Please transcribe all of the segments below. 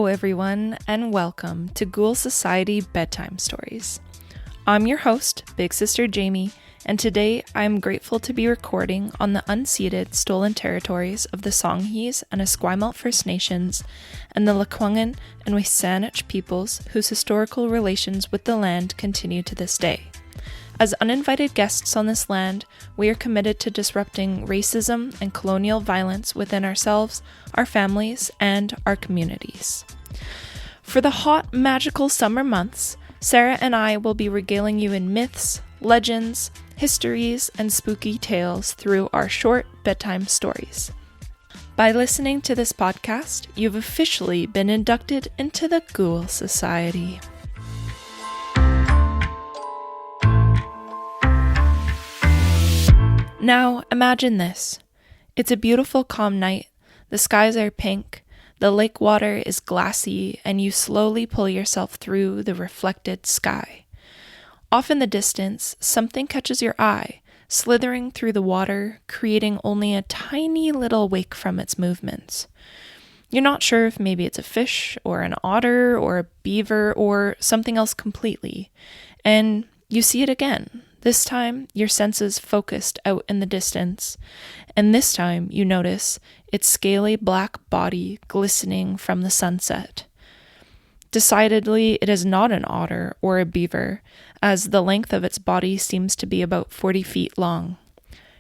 everyone, and welcome to Ghoul Society Bedtime Stories. I'm your host, Big Sister Jamie, and today I'm grateful to be recording on the unceded, stolen territories of the Songhees and Esquimalt First Nations and the Lekwungen and Wisanich peoples whose historical relations with the land continue to this day. As uninvited guests on this land, we are committed to disrupting racism and colonial violence within ourselves, our families, and our communities. For the hot, magical summer months, Sarah and I will be regaling you in myths, legends, histories, and spooky tales through our short bedtime stories. By listening to this podcast, you've officially been inducted into the Ghoul Society. Now, imagine this. It's a beautiful, calm night. The skies are pink, the lake water is glassy, and you slowly pull yourself through the reflected sky. Off in the distance, something catches your eye, slithering through the water, creating only a tiny little wake from its movements. You're not sure if maybe it's a fish, or an otter, or a beaver, or something else completely. And you see it again. This time, your senses focused out in the distance, and this time you notice its scaly black body glistening from the sunset. Decidedly, it is not an otter or a beaver, as the length of its body seems to be about 40 feet long.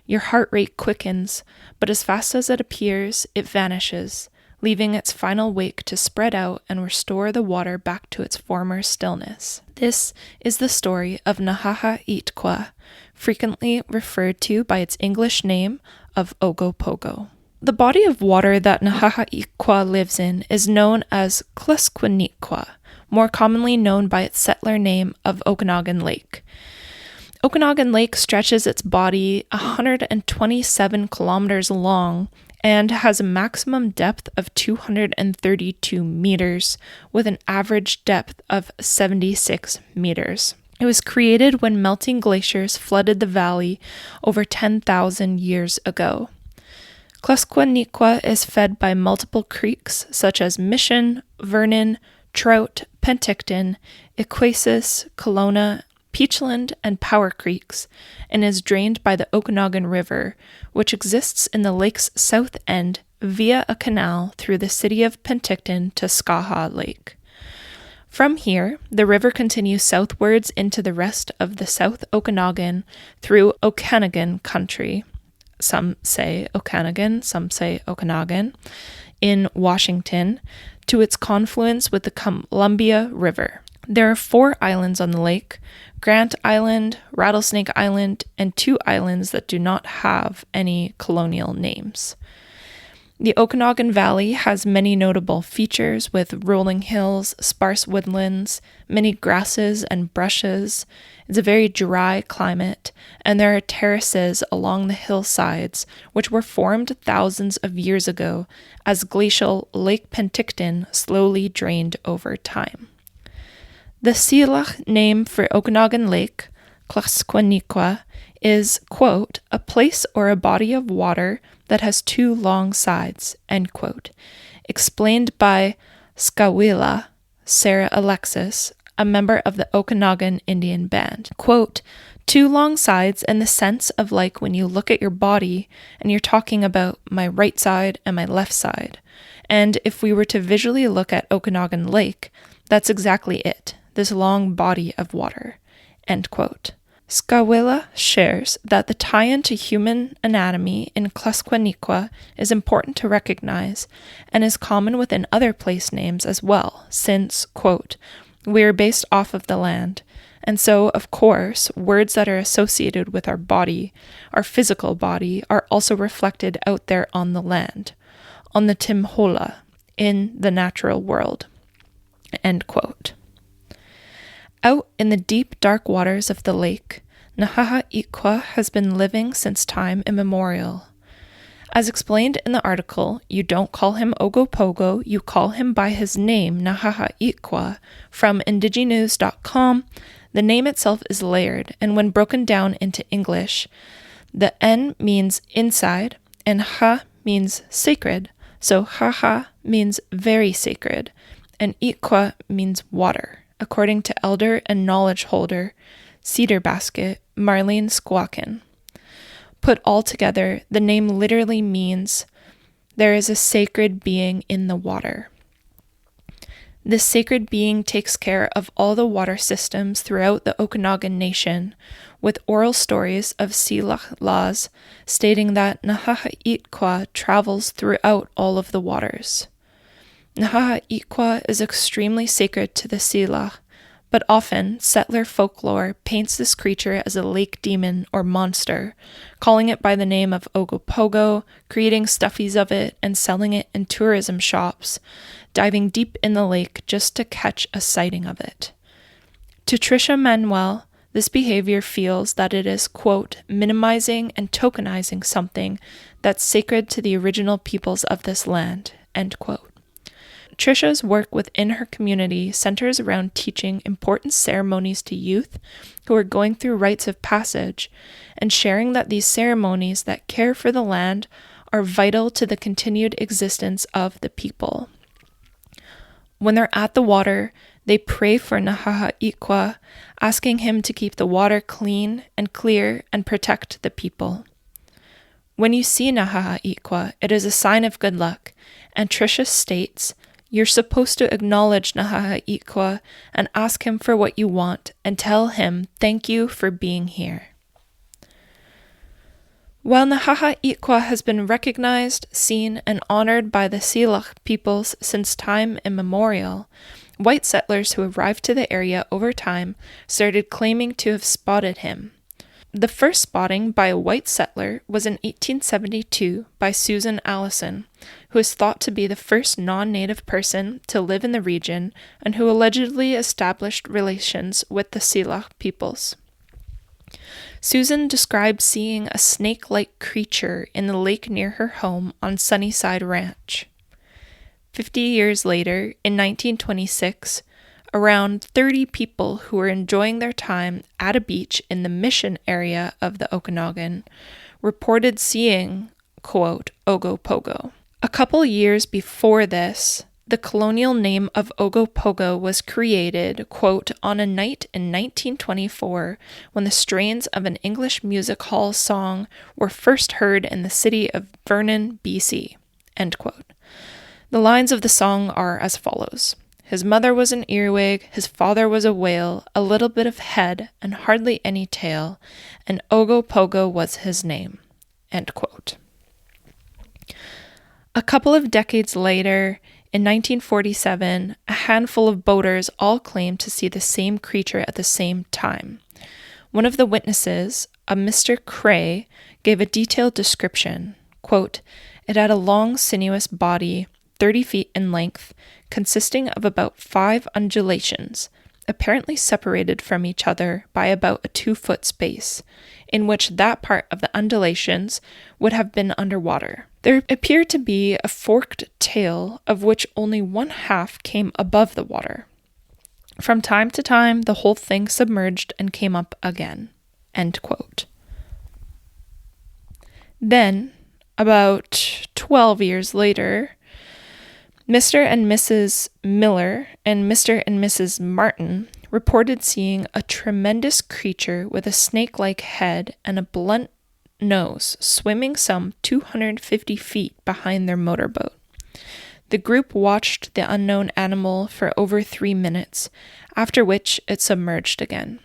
Your heart rate quickens, but as fast as it appears, it vanishes, leaving its final wake to spread out and restore the water back to its former stillness. This is the story of aitkʷ, frequently referred to by its English name of ogopogo. The body of water that aitkʷ lives in is known as aitkʷ, more commonly known by its settler name of Okanagan Lake. Okanagan Lake stretches its body 127 kilometers long and has a maximum depth of 232 meters, with an average depth of 76 meters. It was created when melting glaciers flooded the valley over 10,000 years ago. aitkʷ is fed by multiple creeks such as Mission, Vernon, Trout, Penticton, Equasis, Kelowna, Peachland, and Power Creeks, and is drained by the Okanagan River, which exists in the lake's south end via a canal through the city of Penticton to Skaha Lake. From here, the river continues southwards into the rest of the South Okanagan through Okanagan country. Some say Okanagan, some say Okanagan, in Washington, to its confluence with the Columbia River. There are 4 islands on the lake: Grant Island, Rattlesnake Island, and 2 islands that do not have any colonial names. The Okanagan Valley has many notable features with rolling hills, sparse woodlands, many grasses and brushes. It's a very dry climate, and there are terraces along the hillsides which were formed thousands of years ago as glacial Lake Penticton slowly drained over time. The Syilx name for Okanagan Lake, aitkʷ, is, quote, a place or a body of water that has 2 long sides, end quote, explained by Skawila, Sarah Alexis, a member of the Okanagan Indian Band. Quote, 2 long sides in the sense of like when you look at your body and you're talking about my right side and my left side. And if we were to visually look at Okanagan Lake, that's exactly it. This long body of water, end quote. Skawila shares that the tie-in to human anatomy in aitkʷ is important to recognize and is common within other place names as well, since, quote, we are based off of the land, and so, of course, words that are associated with our body, our physical body, are also reflected out there on the land, on the Timhola, in the natural world, end quote. Out in the deep, dark waters of the lake, aitkʷ has been living since time immemorial. As explained in the article, you don't call him Ogopogo, you call him by his name, aitkʷ, from indigenews.com. The name itself is layered, and when broken down into English, the N means inside, and ha means sacred, so means very sacred, and aitkʷ means water, according to elder and knowledge holder, Cedar Basket, Marlene Squawkin. Put all together, the name literally means there is a sacred being in the water. This sacred being takes care of all the water systems throughout the Okanagan Nation, with oral stories of Syilx laws stating that aitkʷ travels throughout all of the waters. aitkʷ is extremely sacred to the Syilx, but often settler folklore paints this creature as a lake demon or monster, calling it by the name of ogopogo, creating stuffies of it and selling it in tourism shops, diving deep in the lake just to catch a sighting of it. To Tricia Manuel, this behavior feels that it is, quote, minimizing and tokenizing something that's sacred to the original peoples of this land, end quote. Tricia's work within her community centers around teaching important ceremonies to youth who are going through rites of passage and sharing that these ceremonies that care for the land are vital to the continued existence of the people. When they're at the water, they pray for aitkʷ, asking him to keep the water clean and clear and protect the people. When you see aitkʷ, it is a sign of good luck, and Tricia states, you're supposed to acknowledge aitkʷ and ask him for what you want and tell him thank you for being here. While aitkʷ has been recognized, seen, and honored by the Syilx peoples since time immemorial, white settlers who arrived to the area over time started claiming to have spotted him. The first spotting by a white settler was in 1872 by Susan Allison, who is thought to be the first non-native person to live in the region and who allegedly established relations with the Syilx peoples. Susan described seeing a snake-like creature in the lake near her home on Sunnyside Ranch. 50 years later, in 1926, around 30 people who were enjoying their time at a beach in the Mission area of the Okanagan reported seeing, quote, ogopogo. A couple years before this, the colonial name of ogopogo was created, quote, on a night in 1924 when the strains of an English music hall song were first heard in the city of Vernon, BC, end quote. The lines of the song are as follows. His mother was an earwig, his father was a whale, a little bit of head, and hardly any tail, and ogopogo was his name, end quote. A couple of decades later, in 1947, a handful of boaters all claimed to see the same creature at the same time. One of the witnesses, a Mr. Cray, gave a detailed description. Quote, it had a long, sinuous body, 30 feet in length, consisting of about 5 undulations, apparently separated from each other by about a 2-foot space, in which that part of the undulations would have been underwater. There appeared to be a forked tail of which only one half came above the water. From time to time, the whole thing submerged and came up again. End quote. Then, about 12 years later, Mr. and Mrs. Miller and Mr. and Mrs. Martin reported seeing a tremendous creature with a snake-like head and a blunt nose swimming some 250 feet behind their motorboat. The group watched the unknown animal for over 3 minutes, after which it submerged again.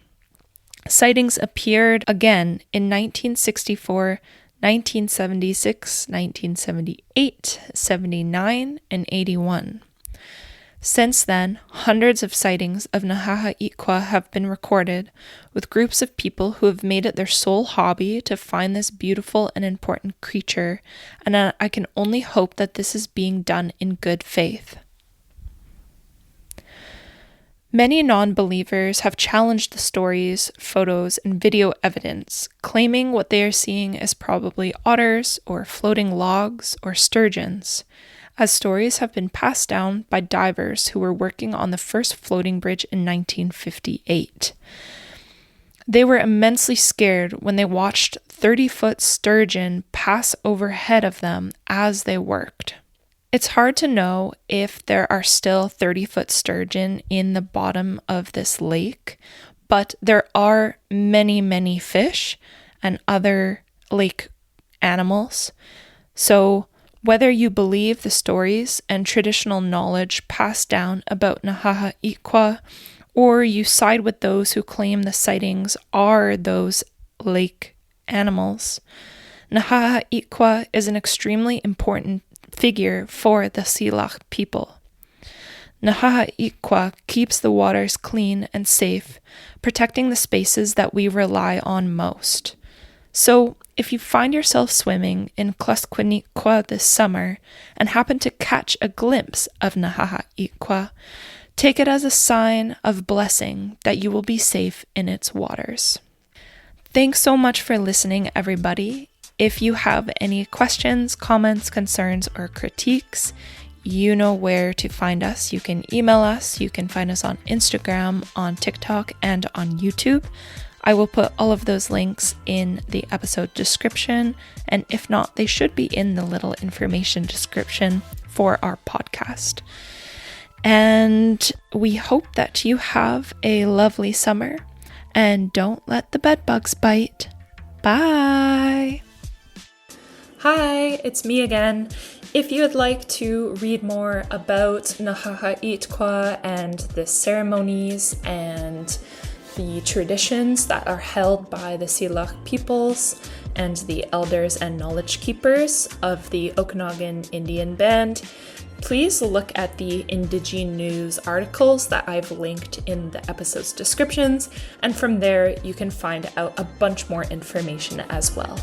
Sightings appeared again in 1964, 1976, 1978, 79, and 81. Since then, hundreds of sightings of aitkʷ have been recorded, with groups of people who have made it their sole hobby to find this beautiful and important creature, and I can only hope that this is being done in good faith. Many non-believers have challenged the stories, photos, and video evidence, claiming what they are seeing is probably otters or floating logs or sturgeons, as stories have been passed down by divers who were working on the first floating bridge in 1958. They were immensely scared when they watched 30-foot sturgeon pass overhead of them as they worked. It's hard to know if there are still 30-foot sturgeon in the bottom of this lake, but there are many, many fish and other lake animals. So whether you believe the stories and traditional knowledge passed down about aitkʷ, or you side with those who claim the sightings are those lake animals, aitkʷ is an extremely important figure for the Syilx people. aitkʷ keeps the waters clean and safe, protecting the spaces that we rely on most. So, if you find yourself swimming in aitkʷ this summer and happen to catch a glimpse of aitkʷ, take it as a sign of blessing that you will be safe in its waters. Thanks so much for listening, everybody. If you have any questions, comments, concerns, or critiques, you know where to find us. You can email us. You can find us on Instagram, on TikTok, and on YouTube. I will put all of those links in the episode description, and if not, they should be in the little information description for our podcast. And we hope that you have a lovely summer, and don't let the bedbugs bite. Bye! Hi, it's me again. If you would like to read more about aitkʷ and the ceremonies and the traditions that are held by the Syilx peoples and the elders and knowledge keepers of the Okanagan Indian Band, please look at the Indigene News articles that I've linked in the episode's descriptions, and from there you can find out a bunch more information as well.